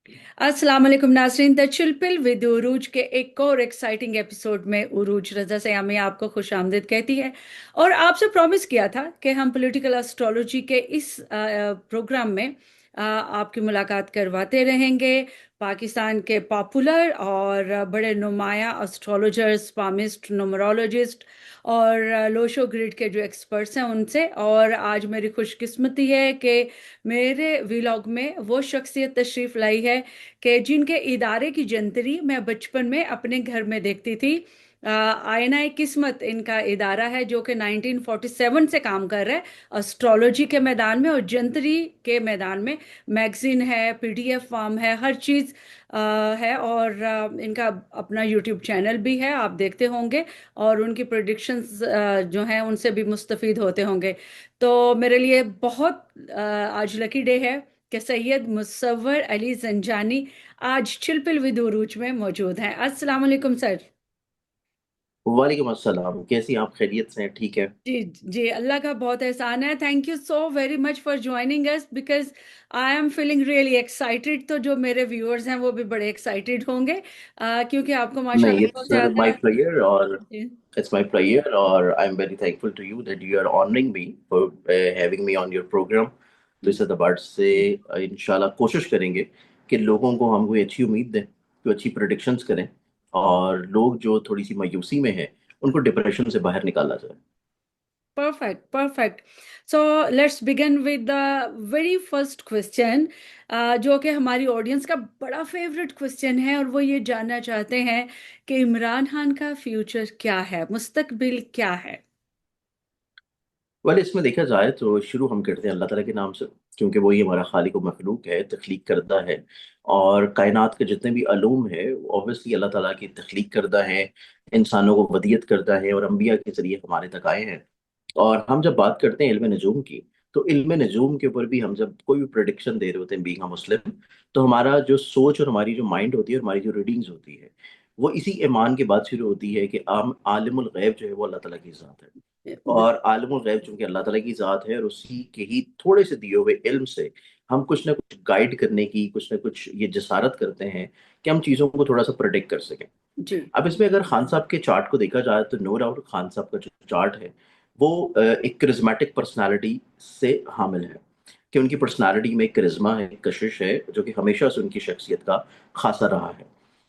अस्सलाम वालेकुम नाज़रीन, द चिलपिल विद उरूज के एक और एक्साइटिंग एपिसोड में उरूज रज़ा सयामी आपको खुश आमदीद कहती है। और आपसे प्रॉमिस किया था कि हम पॉलिटिकल एस्ट्रोलॉजी के इस प्रोग्राम में आपकी मुलाकात करवाते रहेंगे पाकिस्तान के पॉपुलर और बड़े नुमाया एस्ट्रोलॉजर्स, पामिस्ट, न्यूमरोलॉजिस्ट और लोशो ग्रिड के जो एक्सपर्ट्स हैं उनसे। और आज मेरी खुशकिस्मती है कि मेरे व्लॉग में वो शख्सियत तशरीफ़ लाई है कि जिनके इदारे की जंतरी मैं बचपन में अपने घर में देखती थी। आईना किस्मत इनका इदारा है जो कि 1947 से काम कर रहा है एस्ट्रोलॉजी के मैदान में और जंतरी के मैदान में। मैगजीन है, पीडीएफ फॉर्म है, हर चीज़ है। और इनका अपना यूट्यूब चैनल भी है, आप देखते होंगे और उनकी प्रोडिक्शंस जो हैं उनसे भी मुस्तफ़ीद होते होंगे। तो मेरे लिए बहुत आज लकी डे है कि सैयद मुसव्वर अली जंजानी आज चिलपिल विद उरूज में मौजूद हैं। अस्सलाम वालेकुम सर। वालेकुम अस्सलाम। कैसी आप? खैरियत से हैं? ठीक है। जी जी, अल्लाह का बहुत एहसान है। Thank you so very much for joining us because I am feeling really excited. तो जो मेरे व्यूअर्स हैं वो भी बड़े एक्साइटेड होंगे क्योंकि आपको नहीं, माशाल्लाह इट्स बहुत ज़्यादा। माय प्लेयर और जी। इट्स माय प्लेयर और I am very thankful to you that you are honouring me for having me on your programme. तो इस एतबार से इंशाल्लाह कोशिश करेंगे कि लोगों को हम कोई अच्छी उम्मीद दें, कोई अच्छी प्रेडिक्शंस करें और लोग जो थोड़ी सी मायूसी में हैं उनको डिप्रेशन से बाहर निकाला जाए। Perfect, perfect. So let's begin with the very first question, जो कि हमारी ऑडियंस का बड़ा फेवरेट क्वेश्चन है और वो ये जानना चाहते हैं कि इमरान खान का फ्यूचर क्या है, मुस्तकबिल क्या है। वेल, इसमें देखा जाए तो शुरू हम करते हैं अल्लाह ताला के नाम से, क्योंकि वो ही हमारा खालिक व मखलूक है, तख्लीक करदा है। और कायनात के जितने भी अलूम है ऑब्वियसली अल्लाह ताला की तख्लीक करदा है, इंसानों को वदियत करता है और अम्बिया के जरिए हमारे तक आए हैं। और हम जब बात करते हैं इल्म नजूम की, तो इल्म नजूम के ऊपर भी हम जब कोई भी प्रोडिक्शन दे रहे होते हैं बीइंग अ मुस्लिम, तो हमारा जो सोच और हमारी जो माइंड होती है और हमारी जो रीडिंग्स होती है वो इसी ईमान के बाद शुरू होती है कि आम आलिमुल गैब जो है वो अल्लाह ताला की ज़ात है। और आलमुल गैब चूंकि अल्लाह ताला की ज़ात है और उसी के ही थोड़े से दिए हुए इल्म से हम कुछ ना कुछ गाइड करने की, कुछ ना कुछ ये जसारत करते हैं कि हम चीज़ों को थोड़ा सा प्रोडिक्ट कर सकें। जी। अब इसमें अगर खान साहब के चार्ट को देखा जाए तो नो डाउट खान साहब का जो चार्ट है वो एक करिज्मेटिक पर्सनालिटी से हामिल है, कि उनकी पर्सनालिटी में एक करिज्मा है, एक कशिश है जो कि हमेशा से उनकी शख्सियत का खासा रहा है।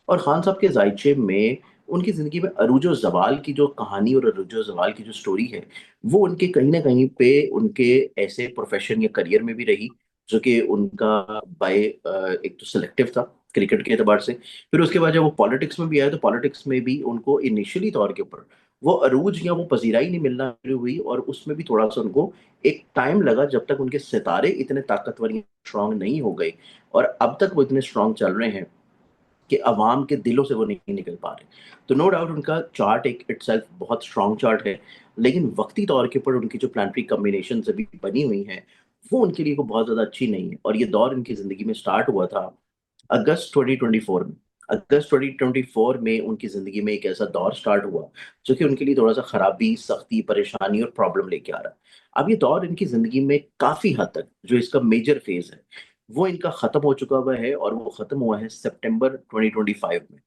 और खान साहब के जायचे में उनकी ज़िंदगी में अरूजो ज़वाल की जो कहानी और अरूजो ज़वाल की जो स्टोरी है वो उनके कहीं ना कहीं पे उनके ऐसे प्रोफेशन या करियर में भी रही जो कि उनका बाय एक तो सिलेक्टिव था क्रिकेट के एतबार से। फिर उसके बाद जब वो पॉलिटिक्स में भी आए तो पॉलिटिक्स में भी उनको इनिशियली तौर के ऊपर वो अरूज या वो पजीराई नहीं मिलना शुरू हुई और उसमें भी थोड़ा सा उनको एक टाइम लगा जब तक उनके सितारे इतने ताकतवर या स्ट्रांग नहीं हो गए। और अब तक वो इतने स्ट्रांग चल रहे हैं कि अवाम के दिलों से वो नहीं निकल पा रहे। तो नो डाउट उनका चार्ट एक इटसेल्फ बहुत स्ट्रांग चार्ट है, लेकिन वक्ती तौर के ऊपर उनकी जो प्लानिटरी कम्बिनेशन अभी बनी हुई हैं वो उनके लिए को बहुत ज़्यादा अच्छी नहीं है। और ये दौर इनकी ज़िंदगी में स्टार्ट हुआ था अगस्त 2024 में। अगस्त 2024 में उनकी ज़िंदगी में एक ऐसा दौर स्टार्ट हुआ जो कि उनके लिए थोड़ा सा खराबी, सख्ती, परेशानी और प्रॉब्लम लेके आ रहा है। अब ये दौर इनकी ज़िंदगी में काफ़ी हद तक जो इसका मेजर फेज है वो इनका ख़त्म हो चुका हुआ है और वो ख़त्म हुआ है सितंबर 2025 में।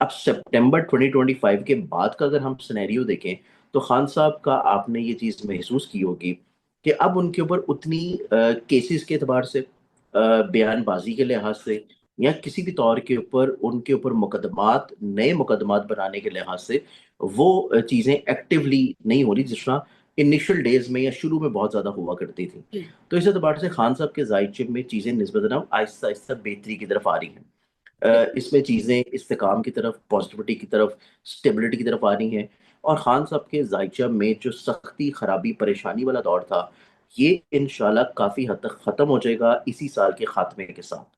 अब सितंबर 2025 के बाद का अगर हम सिनेरियो देखें तो खान साहब का आपने ये चीज़ महसूस की होगी कि अब उनके ऊपर उतनी केसेस के एतबार से, बयानबाजी के लिहाज से या किसी भी तौर के ऊपर उनके ऊपर मुकदमात, नए मुकदमात बनाने के लिहाज से वो चीज़ें एक्टिवली नहीं हो रही जिस तरह इनिशियल डेज में या शुरू में बहुत ज़्यादा हुआ करती थी। जी। तो इस एतबार से खान साहब के जायचे में चीज़ें निस्बतन आहिस्ता आहिस्ता बेहतरी की तरफ आ रही हैं। इसमें चीज़ें इस्तेकाम की तरफ, पॉजिटिविटी की तरफ, स्टेबिलिटी की तरफ आ रही हैं। और खान साहब के जायचा में जो सख्ती, खराबी, परेशानी वाला दौर था ये इंशाल्लाह काफ़ी हद तक ख़त्म हो जाएगा इसी साल के खात्मे के साथ।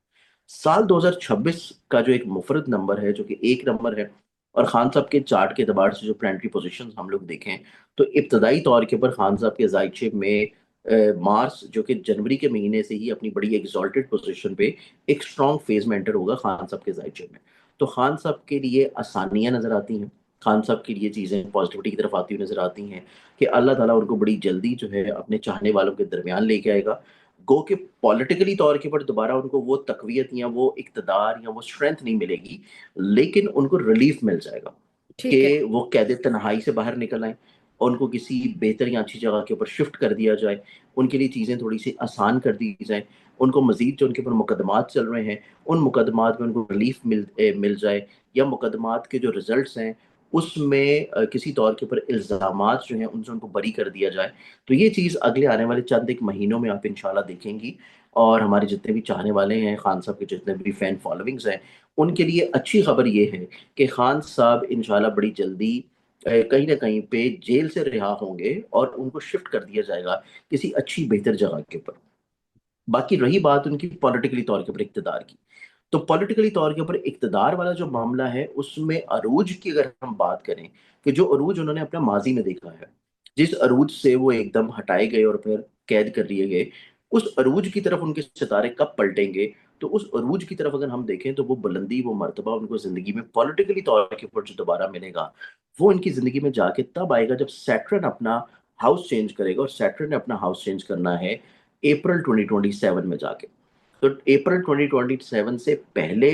साल 2026 का जो एक मुफरद नंबर है जो कि एक नंबर है, और खान साहब के चार्ट के अतबार से जो प्लानिटरी पोजीशंस हम लोग देखें तो इब्तदाई तौर के ऊपर खान साहब के जायचे में मार्स जो कि जनवरी के महीने से ही अपनी बड़ी एग्जॉल्टेड पोजीशन पे एक स्ट्रॉन्ग फेज में एंटर होगा खान साहब के जायचे में। तो खान साहब के लिए आसानियां नजर आती हैं, खान साहब के लिए चीज़ें पॉजिटिविटी की तरफ आती हुई नजर आती हैं कि अल्लाह ताला उनको बड़ी जल्दी जो है अपने चाहने वालों के दरमियान लेके आएगा। गो के पॉलिटिकली तौर के ऊपर दोबारा उनको वो तकवीत या वो इक्तदार या वो स्ट्रेंथ नहीं मिलेगी, लेकिन उनको रिलीफ मिल जाएगा ठीक है। कि वो कैद तन्हाई से बाहर निकल आए, उनको किसी बेहतर या अच्छी जगह के ऊपर शिफ्ट कर दिया जाए, उनके लिए चीज़ें थोड़ी सी आसान कर दी जाए, उनको मजीद जो उनके ऊपर मुकदमात चल रहे हैं उन मुकदमात में उनको रिलीफ मिल जाए, या मुकदमात के जो रिजल्ट्स हैं उसमें किसी तौर के ऊपर इल्ज़ामात जो हैं उनसे उनको बरी कर दिया जाए। तो ये चीज़ अगले आने वाले चंद एक महीनों में आप इंशाल्लाह देखेंगी, और हमारे जितने भी चाहने वाले हैं, खान साहब के जितने भी फ़ैन फॉलोइंग्स हैं, उनके लिए अच्छी खबर ये है कि खान साहब इंशाल्लाह बड़ी जल्दी कहीं न कहीं पे जेल से रिहा होंगे और उनको शिफ्ट कर दिया जाएगा किसी अच्छी बेहतर जगह के ऊपर। बाकी रही बात उनकी पॉलिटिकली तौर के ऊपर इक़्तिदार की, तो पॉलिटिकली तौर के ऊपर इक़्तिदार वाला जो मामला है, उसमें अरूज की अगर हम बात करें, कि जो अरूज उन्होंने अपने माज़ी में देखा है, जिस अरूज से वो एकदम हटाए गए और फिर कैद कर लिए गए, उस अरूज की तरफ उनके सितारे कब पलटेंगे? तो उस अरूज की तरफ अगर हम देखें, तो वो बुलंदी, वो मर्तबा उनको ज़िंदगी में पॉलिटिकली तौर के ऊपर जो दोबारा मिलेगा, वो इनकी ज़िंदगी में जाके तब आएगा जब सैटर्न अपना हाउस चेंज करेगा, और सैटर्न ने अपना हाउस चेंज करना है अप्रैल 2027 में जाके। तो अप्रैल 2027 से पहले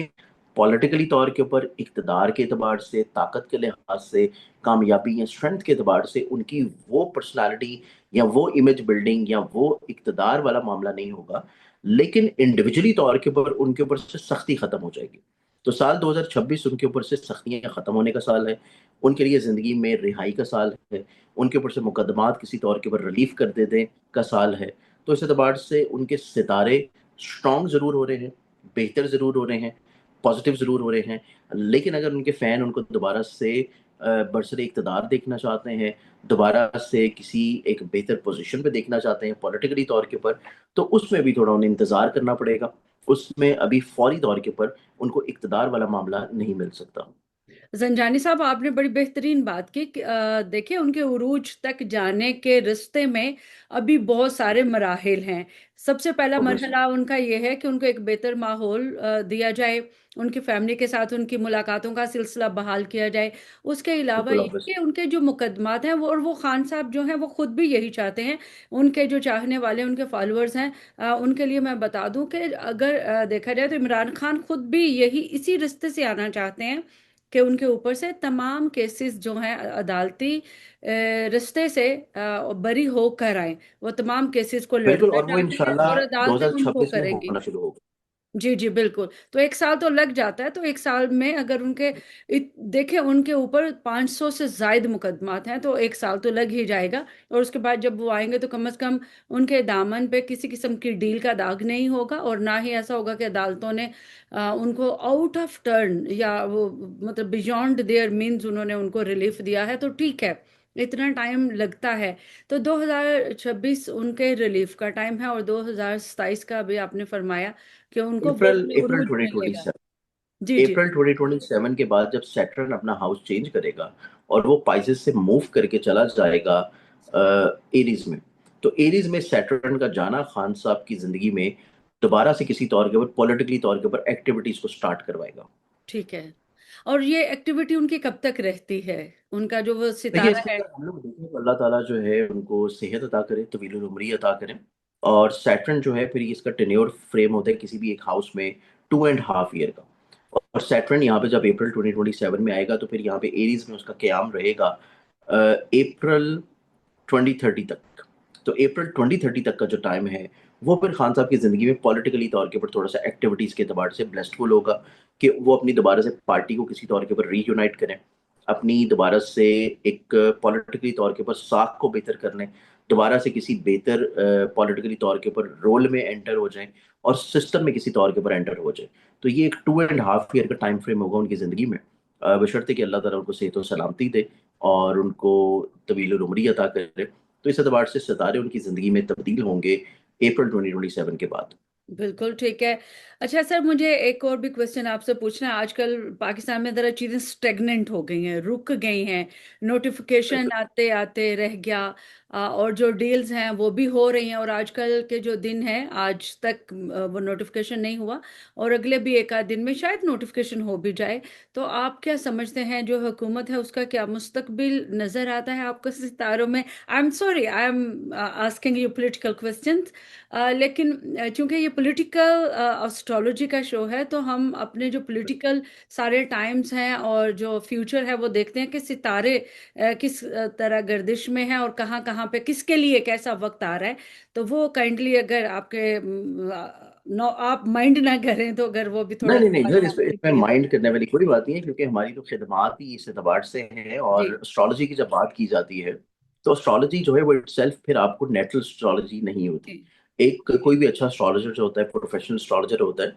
पॉलिटिकली तौर के ऊपर, इक़्तिदार के एतबार से, ताकत के लिहाज से, कामयाबी या स्ट्रेंथ के एतबार से उनकी वो पर्सनैलिटी या वो इमेज बिल्डिंग या वो इक़्तिदार वाला मामला नहीं होगा। लेकिन इंडिविजुअली तौर के ऊपर उनके ऊपर से सख्ती खत्म हो जाएगी। तो साल 2026 उनके ऊपर से सख्तियाँ खत्म होने का साल है। उनके लिए ज़िंदगी में रिहाई का साल है। उनके ऊपर से मुकदमात किसी तौर के ऊपर रिलीफ़ कर दे दें का साल है। तो इस एतबार से उनके सितारे स्ट्रॉन्ग ज़रूर हो रहे हैं, बेहतर ज़रूर हो रहे हैं, पॉज़िटिव ज़रूर हो रहे हैं। लेकिन अगर उनके फ़ैन उनको दोबारा से बरसरे इक़्तिदार देखना चाहते हैं, दोबारा से किसी एक बेहतर पोज़ीशन पे देखना चाहते हैं पॉलिटिकली तौर के ऊपर, तो उसमें भी थोड़ा उन्हें इंतज़ार करना पड़ेगा। उसमें अभी फ़ौरी तौर के ऊपर उनको इक़्तिदार वाला मामला नहीं मिल सकता। जंजानी साहब, आपने बड़ी बेहतरीन बात की कि देखिए, उनके उरूज तक जाने के रिश्ते में अभी बहुत सारे मराहिल हैं। सबसे पहला ऑब्वियसली, मरहला उनका ये है कि उनको एक बेहतर माहौल दिया जाए, उनकी फैमिली के साथ उनकी मुलाकातों का सिलसिला बहाल किया जाए। उसके अलावा बिल्कुल ये ऑब्वियसली। कि उनके जो मुकदमात हैं वो, और वो खान साहब जो हैं वो खुद भी यही चाहते हैं। उनके जो चाहने वाले, उनके फॉलोअर्स हैं, उनके लिए मैं बता दूं कि अगर देखा जाए तो इमरान खान खुद भी यही इसी रिश्ते से आना चाहते हैं कि उनके ऊपर से तमाम केसेस जो हैं अदालती रिश्ते से बरी होकर आए। वो तमाम केसेस को बिल्कुल, लड़ना और वो चाहते हैं इंशाल्लाह और अदालतें उनको 2026 में करेंगी। होना शुरू होगा। जी जी बिल्कुल। तो एक साल तो लग जाता है, तो एक साल में अगर उनके देखें, उनके ऊपर 500 से जायद मुकदमात हैं, तो एक साल तो लग ही जाएगा। और उसके बाद जब वो आएंगे तो कम से कम उनके दामन पे किसी किस्म की डील का दाग नहीं होगा, और ना ही ऐसा होगा कि अदालतों ने उनको आउट ऑफ टर्न या वो मतलब बियॉन्ड देयर मीन्स उन्होंने उनको रिलीफ दिया है, तो ठीक है, इतना टाइम लगता है। तो 2026 उनके रिलीफ का टाइम है, और 2027 का भी आपने फरमाया कि उनको वो अप्रैल अपने अप्रैल उरूज मिलेगा। 2027, जी जी। अप्रैल 2027 के बाद जब सैटर्न अपना हाउस चेंज करेगा और वो पाइसेस से मूव करके चला जाएगा एरीज में, तो एरीज में सैटर्न का जाना खान साहब की जिंदगी में दोबारा से किसी तौर के ऊपर, पॉलिटिकली तौर के ऊपर एक्टिविटीज को स्टार्ट करवाएगा। ठीक है। और ये एक्टिविटी उनकी कब तक रहती है, उनका जो वो देखिए, सितारा इसके है? अंदर हम लोग देखें तो अल्लाह ताला जो है उनको सेहत अता करे, तवील उम्री अता करें। और सैटर्न जो है फिर इसका टेन्योर फ्रेम होता है किसी भी एक हाउस में 2.5 ईयर का। और सैटर्न यहाँ पे जब अप्रैल 2027 में आएगा, तो फिर यहाँ पे एरीज में उसका क़याम रहेगा अप्रैल 2030 तक। तो अप्रैल 2030 तक का जो टाइम है, वो फिर खान साहब की ज़िंदगी में पॉलिटिकली तौर के ऊपर थोड़ा-सा एक्टिविटीज़ के एतबार से ब्लेसफुल होगा कि वो अपनी दोबारा से पार्टी को किसी तौर के ऊपर रीयूनाइट करें, अपनी दोबारा से एक पॉलिटिकली तौर के ऊपर साख को बेहतर कर लें, दोबारा से किसी बेहतर पॉलिटिकली तौर के ऊपर रोल में एंटर हो जाएँ और सिस्टम में किसी तौर के ऊपर एंटर हो जाएँ। तो ये एक 2 एंड हाफ ईयर का टाइम फ्रेम होगा उनकी ज़िंदगी में, बशर्ते कि अल्लाह ताला उनको सेहत और सलामती दे और उनको तवील उम्री अता करे। तो इस एतबार से सितारे उनकी ज़िंदगी में तब्दील होंगे अप्रैल 2027 के बाद। बिल्कुल ठीक है। अच्छा सर, मुझे एक और भी क्वेश्चन आपसे पूछना है। आजकल पाकिस्तान में ज़रा चीज़ें स्टेगनेंट हो गई हैं, रुक गई हैं, नोटिफिकेशन बिल्कुल। आते आते रह गया। और जो डील्स हैं वो भी हो रही हैं, और आजकल के जो दिन हैं आज तक वो नोटिफिकेशन नहीं हुआ, और अगले भी एक आध दिन में शायद नोटिफिकेशन हो भी जाए। तो आप क्या समझते हैं, जो हुकूमत है उसका क्या मुस्तकबिल नजर आता है आपको सितारों में? I am sorry, I am asking you political questions, लेकिन चूंकि ये पॉलिटिकल एस्ट्रोलॉजी का शो है, तो हम अपने जो पॉलिटिकल सारे टाइम्स हैं और जो फ्यूचर है वो देखते हैं कि सितारे किस तरह गर्दिश में है और कहाँ कहाँ पे किसके लिए कैसा वक्त आ रहा है। तो वो काइंडली अगर आपके आप माइंड ना करें तो अगर वो भी थोड़ा नहीं नहीं सा नहीं सर, वजाहत इसमें कीजिए। माइंड करने वाली कोई बात नहीं है, क्योंकि हमारी तो खिदमात ही इस एतबार से है। और जी एस्ट्रोलॉजी की जब बात की जाती है, तो एस्ट्रोलॉजी जो है वो इटसेल्फ फिर आपको नेचुरल एस्ट्रोलॉजी नहीं होती। जी एक कोई भी अच्छा एस्ट्रोलॉजर जो होता है, प्रोफेशनल एस्ट्रोलॉजर होता है,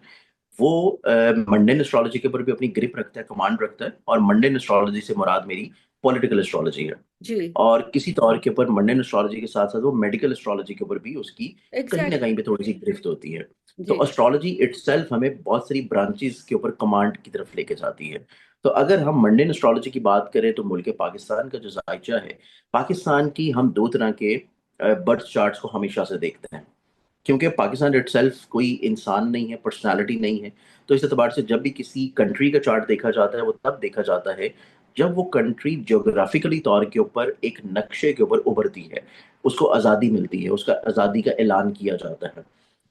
वो मंडेन एस्ट्रोलॉजी के ऊपर भी अपनी ग्रिप रखता है, कमांड रखता है। और मंडेन एस्ट्रोलॉजी से मुराद मेरी पॉलिटिकल एस्ट्रोलॉजी है। जी और किसी तौर के ऊपर मंडेन एस्ट्रोलॉजी के साथ साथ वो मेडिकल एस्ट्रोलॉजी के ऊपर भी उसकी कहीं ना कहीं एग्जैक्टली। पे थोड़ी सी गिरफ्त होती है। तो जी एस्ट्रोलॉजी इटसेल्फ हमें बहुत सारी ब्रांचेस के ऊपर कमांड की तरफ लेके जाती है। तो अगर हम मंडेन एस्ट्रोलॉजी की बात करें, तो मुल्क पाकिस्तान का जो जायचा है, पाकिस्तान की हम दो तरह के बर्थ चार्ट्स को हमेशा से देखते हैं। क्योंकि पाकिस्तान इटसेल्फ कोई इंसान नहीं है, पर्सनालिटी नहीं है। तो इस एतबार से जब भी किसी कंट्री का चार्ट देखा जाता है, वो तब देखा जाता है जब वो कंट्री ज्योग्राफिकली तौर के ऊपर एक नक्शे के ऊपर उभरती है, उसको आज़ादी मिलती है, उसका आज़ादी का ऐलान किया जाता है।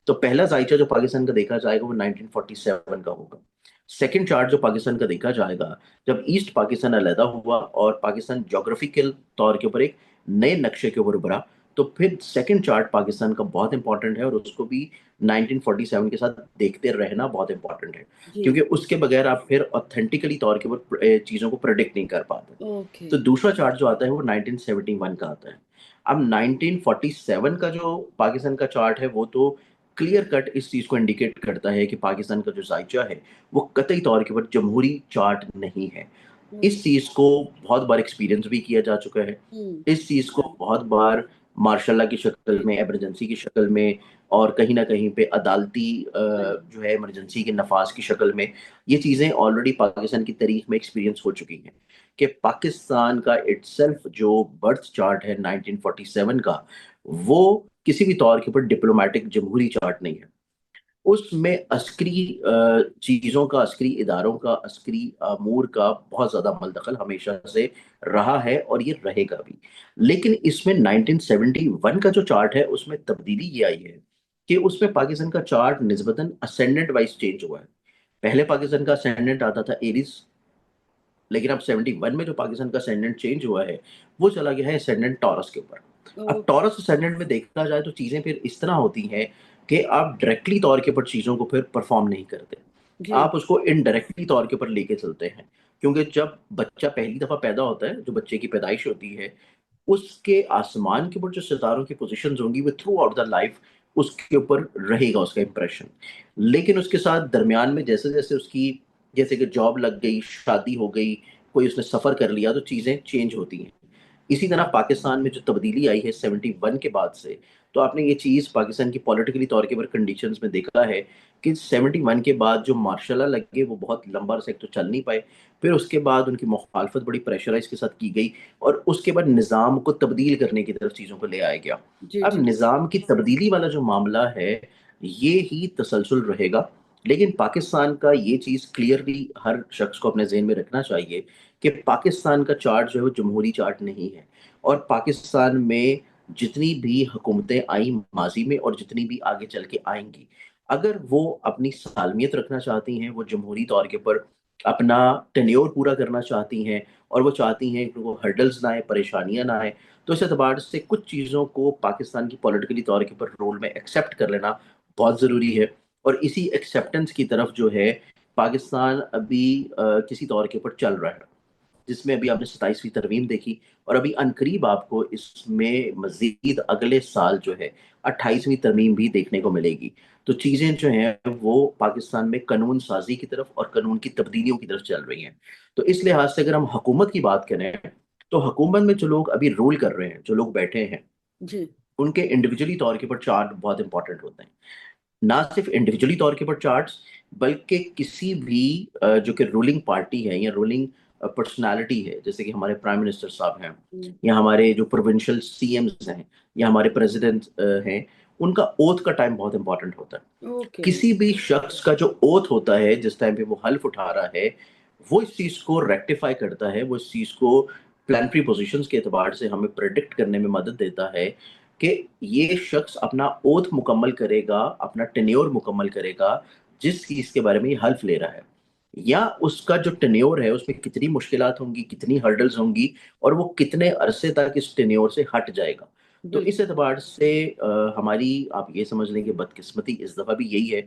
तो पहला जायचा जो पाकिस्तान का देखा जाएगा वो 1947 का होगा। सेकंड चार्ट जो पाकिस्तान का देखा जाएगा, जब ईस्ट पाकिस्तान अलहदा हुआ और पाकिस्तान ज्योग्राफिकल तौर के ऊपर एक नए नक्शे के ऊपर उभरा, तो फिर सेकंड चार्ट पाकिस्तान का बहुत इंपॉर्टेंट है, और उसको भी 1947 के साथ देखते रहना बहुत इंपॉर्टेंट है। जी। क्योंकि उसके बगैर आप फिर ऑथेंटिकली तौर के ऊपर चीज़ों को प्रेडिक्ट नहीं कर पाते। ओके। तो दूसरा चार्ट जो आता है वो 1971 का आता है। अब 1947 का जो पाकिस्तान का चार्ट है, वो तो क्लियर कट इस चीज़ को इंडिकेट करता है कि पाकिस्तान का जो जायचा है वो कतई तौर के ऊपर जमहूरी चार्ट नहीं है। इस चीज को बहुत बार एक्सपीरियंस भी किया जा चुका है। हम्म। इस चीज को बहुत बार मार्शल की शक्ल में, इमरजेंसी की शक्ल में, और कहीं ना कहीं पे अदालती जो है इमरजेंसी के नफाज की शक्ल में, ये चीजें ऑलरेडी पाकिस्तान की तारीख में एक्सपीरियंस हो चुकी हैं। कि पाकिस्तान का इटसेल्फ जो बर्थ चार्ट है 1947 का, वो किसी भी तौर के ऊपर डिप्लोमेटिक जमहूरी चार्ट नहीं है। उसमें अस्करी चीज़ों का, अस्करी इदारों का, अस्करी अमूर का बहुत ज़्यादा मलदखल हमेशा से रहा है, और ये रहेगा भी। लेकिन इसमें 1971 का जो चार्ट है, उसमें तब्दीली ये आई है कि उसमें पाकिस्तान का चार्ट निस्बतन असेंडेंट वाइज चेंज हुआ है। पहले पाकिस्तान का असेंडेंट आता था एरीज, लेकिन अब 71 में जो पाकिस्तान का असेंडेंट चेंज हुआ है, वो चला गया है असेंडेंट टॉरस के ऊपर। अब ओके। टॉरस असेंडेंट में देखा जाए तो चीज़ें फिर इस तरह होती हैं कि आप डायरेक्टली तौर के ऊपर चीज़ों को फिर परफॉर्म नहीं करते, जी आप उसको इनडायरेक्टली तौर के ऊपर लेके चलते हैं। क्योंकि जब बच्चा पहली दफ़ा पैदा होता है, जो बच्चे की पैदाइश होती है, उसके आसमान के ऊपर जो सितारों की पोजीशंस होंगी, वो थ्रू आउट द लाइफ उसके ऊपर रहेगा उसका इंप्रेशन। लेकिन उसके साथ दरमियान में जैसे जैसे उसकी, जैसे कि जॉब लग गई, शादी हो गई, कोई उसने सफ़र कर लिया, तो चीज़ें चेंज होती हैं। इसी तरह पाकिस्तान में जो तब्दीली आई है 71 के बाद से, तो आपने ये चीज़ पाकिस्तान की पॉलिटिकली तौर के ऊपर कंडीशंस में देखा है कि 71 के बाद जो मार्शल लॉ लगे, वो बहुत लंबा अरसा एक तो चल नहीं पाए। फिर उसके बाद उनकी मुखालफत बड़ी प्रेशराइज के साथ की गई, और उसके बाद निज़ाम को तब्दील करने की तरफ चीज़ों को ले आया गया। जी अब जी निज़ाम की तब्दीली वाला जो मामला है, ये ही तसलसल रहेगा। लेकिन पाकिस्तान का ये चीज़ क्लियरली हर शख्स को अपने जहन में रखना चाहिए कि पाकिस्तान का चार्ट जो है वो जमहूरी चार्ट नहीं है। और पाकिस्तान में जितनी भी हुकूमतें आई माजी में, और जितनी भी आगे चल के आएंगी, अगर वो अपनी सालमियत रखना चाहती हैं, वो जमहूरी तौर के ऊपर अपना टेन्योर पूरा करना चाहती हैं, और वो चाहती हैं कि उनको हर्डल्स ना आए, परेशानियां ना आए, तो इस एतबार से कुछ चीज़ों को पाकिस्तान की पॉलिटिकली तौर के ऊपर रोल में एक्सेप्ट कर लेना बहुत ज़रूरी है। और इसी एक्सेप्टेंस की तरफ जो है पाकिस्तान अभी किसी तौर के ऊपर चल रहा है, जिसमें अभी आपने 27वीं तरमीम देखी, और अभी अनकरीब आपको इसमें मजीद अगले साल जो है 28वीं तरमीम भी देखने को मिलेगी। तो चीज़ें जो हैं वो पाकिस्तान में कानून साजी की तरफ और कानून की तब्दीलियों की तरफ चल रही हैं। तो इस लिहाज से अगर हम हुकूमत की बात करें, तो हुकूमत में जो लोग अभी रूल कर रहे हैं, जो लोग बैठे हैं, जी उनके इंडिविजुअली तौर के ऊपर चार्ट बहुत इंपॉर्टेंट होते हैं। ना सिर्फ इंडिविजुअली तौर के ऊपर चार्ट्स, बल्कि किसी भी जो कि रूलिंग पार्टी है या रूलिंग पर्सनालिटी है, जैसे कि हमारे प्राइम मिनिस्टर साहब हैं, हम्म। या हमारे जो प्रोविंशियल सीएम्स हैं, या हमारे प्रेसिडेंट हैं, उनका ओथ का टाइम बहुत इंपॉर्टेंट होता है। ओके। किसी भी शख्स का जो ओथ होता है जिस टाइम पे वो हल्फ उठा रहा है, वो इस चीज को रेक्टिफाई करता है, वो इस चीज को प्लानिटरी पोजीशंस के एतबार से हमें प्रेडिक्ट करने में मदद देता है कि ये शख्स अपना ओथ मुकम्मल करेगा, अपना टेन्योर मुकम्मल करेगा जिस चीज के बारे में ये हल्फ ले रहा है, या उसका जो टेन्योर है उसमें कितनी मुश्किलात होंगी, कितनी हर्डल्स होंगी, और वो कितने अरसे तक इस टेन्योर से हट जाएगा। तो इस बिल्कुल। एतबार से हमारी, आप ये समझ लें कि बदकिस्मती इस दफ़ा भी यही है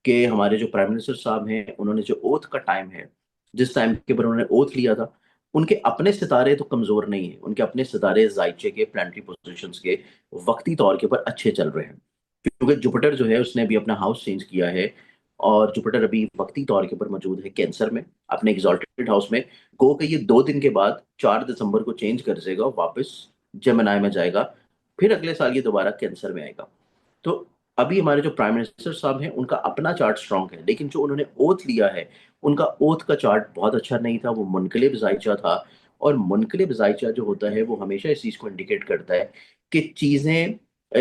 कि हमारे जो प्राइम मिनिस्टर साहब हैं, उन्होंने जो ओथ का टाइम है, जिस टाइम के ऊपर उन्होंने ओथ लिया था, उनके अपने सितारे तो कमज़ोर नहीं है, उनके अपने सितारे जायचे के प्लानिटरी पोजीशंस के वक्ती तौर के ऊपर अच्छे चल रहे हैं, क्योंकि जुपिटर जो है उसने अभी अपना हाउस चेंज किया है, और जुपिटर अभी वक्ती तौर के ऊपर मौजूद है कैंसर में, अपने एग्जॉल्टेड हाउस में। गो कि ये 2 दिन के बाद 4 दिसंबर को चेंज कर देगा, वापस जेमिनाई में जाएगा, फिर अगले साल ये दोबारा कैंसर में आएगा। तो अभी हमारे जो प्राइम मिनिस्टर साहब हैं उनका अपना चार्ट स्ट्रांग है, लेकिन जो उन्होंने ओथ लिया है, उनका ओथ का चार्ट बहुत अच्छा नहीं था, वो मुनकलिब जायचा था। और मुनकलिब जायचा जो होता है वो हमेशा इस चीज को इंडिकेट करता है कि चीजें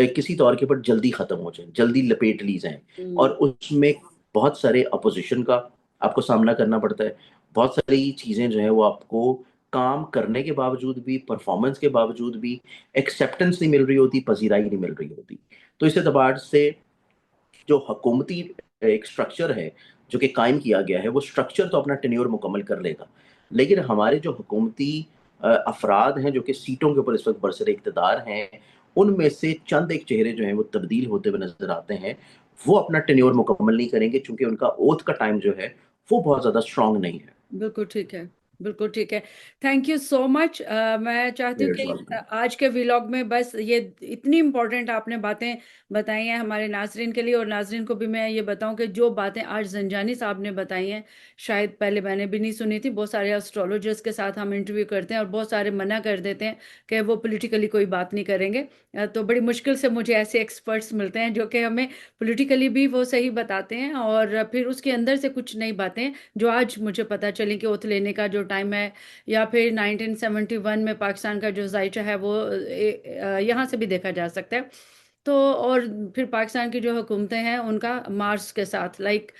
किसी तौर के ऊपर जल्दी खत्म हो जाएं, जल्दी लपेट ली जाएं, और हम्म। उसमें बहुत सारे अपोजिशन का आपको सामना करना पड़ता है। बहुत सारी चीजें जो है वो आपको काम करने के बावजूद भी, परफॉर्मेंस के बावजूद भी एक्सेप्टेंस नहीं मिल रही होती, पजीराई नहीं मिल रही होती। तो इस एतबार से जो हुकूमती एक स्ट्रक्चर है जो कि कायम किया गया है, वो स्ट्रक्चर तो अपना टेन्योर मुकम्मल कर लेगा, लेकिन हमारे जो हुकूमती अफराद हैं जो कि सीटों के ऊपर इस वक्त बरसर इक़्तिदार हैं, उनमें से चंद एक चेहरे जो हैं वो तब्दील होते हुए नजर आते हैं। वो अपना टेन्योर मुकम्मल नहीं करेंगे, चूंकि उनका ओथ का टाइम जो है वो बहुत ज़्यादा स्ट्रांग नहीं है। बिल्कुल ठीक है। बिल्कुल ठीक है। Thank you so much. मैं चाहती हूँ There's कि all good. आज के व्लॉग में बस ये इतनी इम्पोर्टेंट आपने बातें बताई हैं हमारे नाजरीन के लिए, और नाजरीन को भी मैं ये बताऊं कि जो बातें आज जंजानी साहब ने बताई हैं शायद पहले मैंने भी नहीं सुनी थी। बहुत सारे एस्ट्रोलॉजर्स के साथ हम इंटरव्यू करते हैं और बहुत सारे मना कर देते हैं कि वो पॉलिटिकली कोई बात नहीं करेंगे। तो बड़ी मुश्किल से मुझे ऐसे एक्सपर्ट्स मिलते हैं जो कि हमें पॉलिटिकली भी वो सही बताते हैं, और फिर उसके अंदर से कुछ नई बातें जो आज मुझे पता चली कि ओथ लेने का जो टाइम है, या फिर 1971 में पाकिस्तान का जो जायचा है वो यहाँ से भी देखा जा सकता है। तो और फिर पाकिस्तान की जो हुकूमतें हैं उनका मार्स के साथ लाइक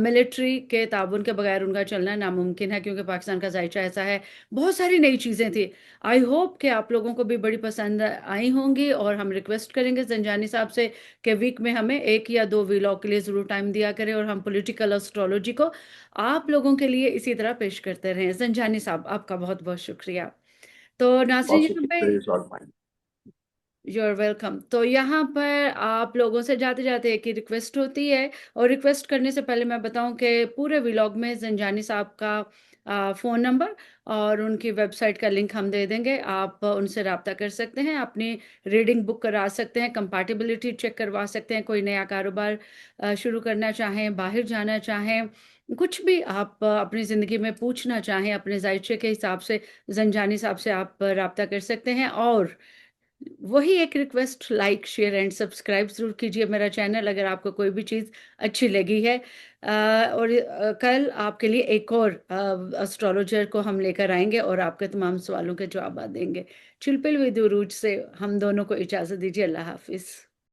मिलिट्री के ताबन के बगैर उनका चलना नामुमकिन है, क्योंकि पाकिस्तान का जायचा ऐसा है। बहुत सारी नई चीज़ें थी। आई होप कि आप लोगों को भी बड़ी पसंद आई होंगी, और हम रिक्वेस्ट करेंगे जंजानी साहब से कि वीक में हमें 1 या 2 व्लॉग के लिए ज़रूर टाइम दिया करें, और हम पॉलिटिकल एस्ट्रोलॉजी को आप लोगों के लिए इसी तरह पेश करते रहें। जंजानी साहब आपका बहुत बहुत शुक्रिया। तो नाज़रीन Also, यहाँ पे, there is all fine. You're welcome. तो यहाँ पर आप लोगों से जाते जाते एक ही रिक्वेस्ट होती है, और रिक्वेस्ट करने से पहले मैं बताऊं कि पूरे व्लॉग में जंजानी साहब का फ़ोन नंबर और उनकी वेबसाइट का लिंक हम दे देंगे। आप उनसे रब्ता कर सकते हैं, अपनी रीडिंग बुक करा सकते हैं, कंपैटिबिलिटी चेक करवा सकते हैं, कोई नया कारोबार शुरू करना चाहें, बाहर जाना चाहें, कुछ भी आप अपनी ज़िंदगी में पूछना चाहें अपने जायचे के हिसाब से, जंजानी साहब से आप रब्ता कर सकते हैं। और वही एक request, like share and subscribe जरूर कीजिए मेरा चैनल अगर आपको कोई भी चीज़ अच्छी लगी है। और कल आपके लिए एक और एस्ट्रोलॉजर को हम लेकर आएंगे और आपके तमाम सवालों के जवाब देंगे। चिलपिल विद उरूज से हम दोनों को इजाज़त दीजिए। अल्लाह हाफिज़।